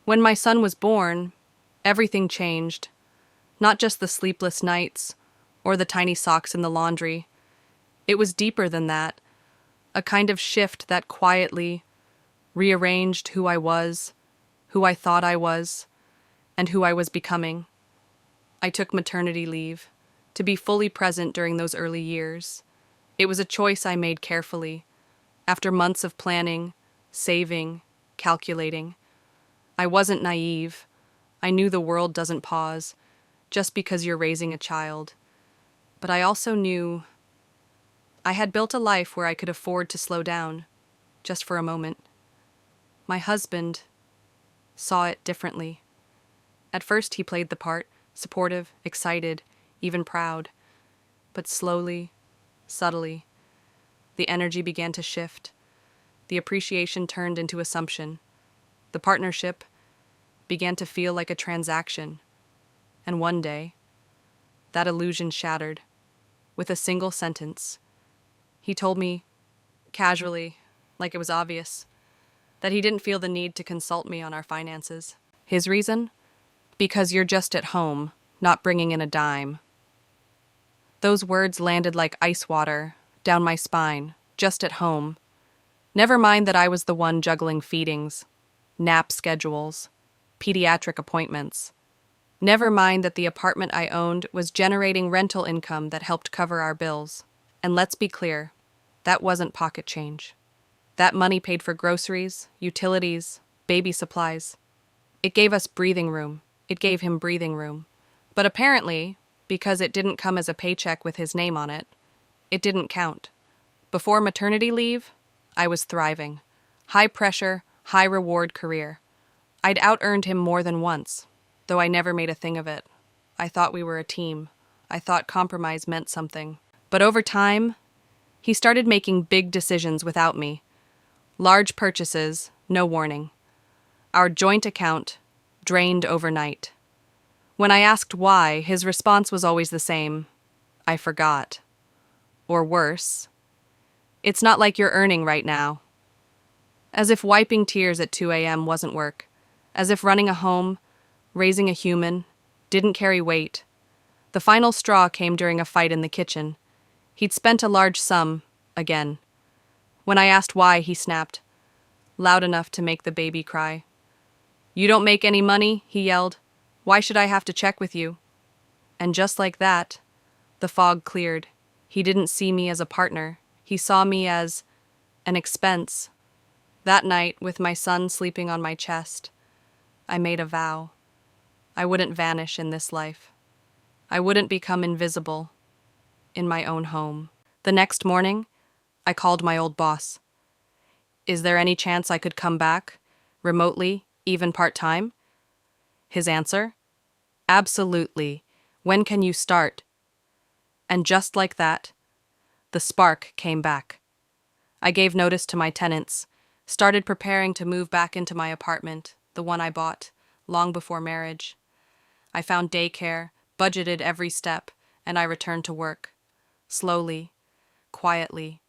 When my son was born, everything changed. Not just the sleepless nights or the tiny socks in the laundry. It was deeper than that, a kind of shift that quietly rearranged who I was, who I thought I was, and who I was becoming. I took maternity leave to be fully present during those early years. It was a choice I made carefully, after months of planning, saving, calculating. I wasn't naive. I knew the world doesn't pause just because you're raising a child. But I also knew I had built a life where I could afford to slow down, just for a moment. My husband saw it differently. At first he played the part, supportive, excited, even proud. But slowly, subtly, the energy began to shift. The appreciation turned into assumption. The partnership began to feel like a transaction. And one day, that illusion shattered. With a single sentence, he told me, casually, like it was obvious, that he didn't feel the need to consult me on our finances. His reason? Because you're just at home, not bringing in a dime. Those words landed like ice water down my spine, just at home. Never mind that I was the one juggling feedings, nap schedules, pediatric appointments. Never mind that the apartment I owned was generating rental income that helped cover our bills. And let's be clear, that wasn't pocket change. That money paid for groceries, utilities, baby supplies. It gave us breathing room. It gave him breathing room. But apparently, because it didn't come as a paycheck with his name on it, it didn't count. Before maternity leave, I was thriving. High pressure, high reward career. I'd out-earned him more than once, though I never made a thing of it. I thought we were a team. I thought compromise meant something. But over time, he started making big decisions without me. Large purchases, no warning. Our joint account drained overnight. When I asked why, his response was always the same. I forgot. Or worse, it's not like you're earning right now. As if wiping tears at 2 a.m. wasn't work. As if running a home, raising a human, didn't carry weight. The final straw came during a fight in the kitchen. He'd spent a large sum, again. When I asked why, he snapped, loud enough to make the baby cry. "You don't make any money," he yelled. "Why should I have to check with you?" And just like that, the fog cleared. He didn't see me as a partner. He saw me as an expense. That night, with my son sleeping on my chest, I made a vow. I wouldn't vanish in this life. I wouldn't become invisible in my own home. The next morning, I called my old boss. Is there any chance I could come back, remotely, even part-time? His answer? Absolutely. When can you start? And just like that, the spark came back. I gave notice to my tenants, started preparing to move back into my apartment, the one I bought, long before marriage. I found daycare, budgeted every step, and I returned to work. Slowly, quietly.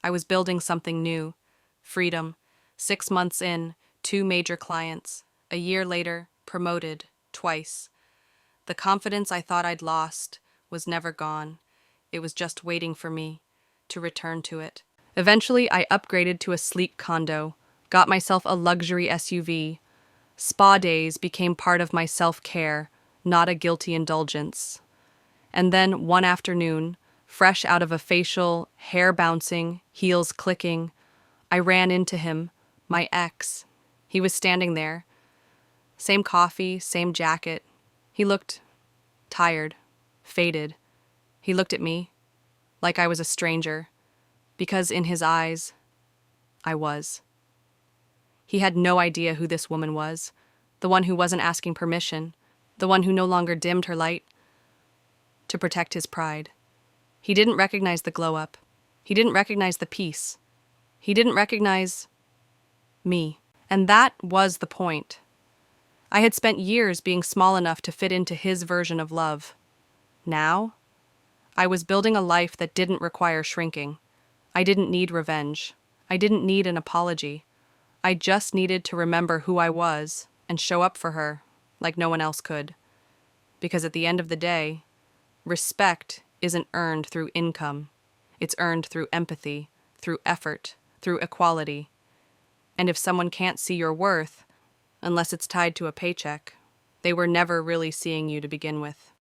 I was building something new. Freedom. 6 months in, 2 major clients. A year later, promoted, twice. The confidence I thought I'd lost was never gone. It was just waiting for me to return to it. Eventually, I upgraded to a sleek condo, got myself a luxury SUV. Spa days became part of my self-care, not a guilty indulgence. And then, one afternoon, fresh out of a facial, hair bouncing, heels clicking, I ran into him, my ex. He was standing there. Same coffee, same jacket. He looked tired, faded. He looked at me like I was a stranger, because in his eyes, I was. He had no idea who this woman was, the one who wasn't asking permission, the one who no longer dimmed her light to protect his pride. He didn't recognize the glow-up. He didn't recognize the peace. He didn't recognize me. And that was the point. I had spent years being small enough to fit into his version of love. Now, I was building a life that didn't require shrinking. I didn't need revenge. I didn't need an apology. I just needed to remember who I was and show up for her like no one else could. Because at the end of the day, respect isn't earned through income. It's earned through empathy, through effort, through equality. And if someone can't see your worth, unless it's tied to a paycheck, they were never really seeing you to begin with.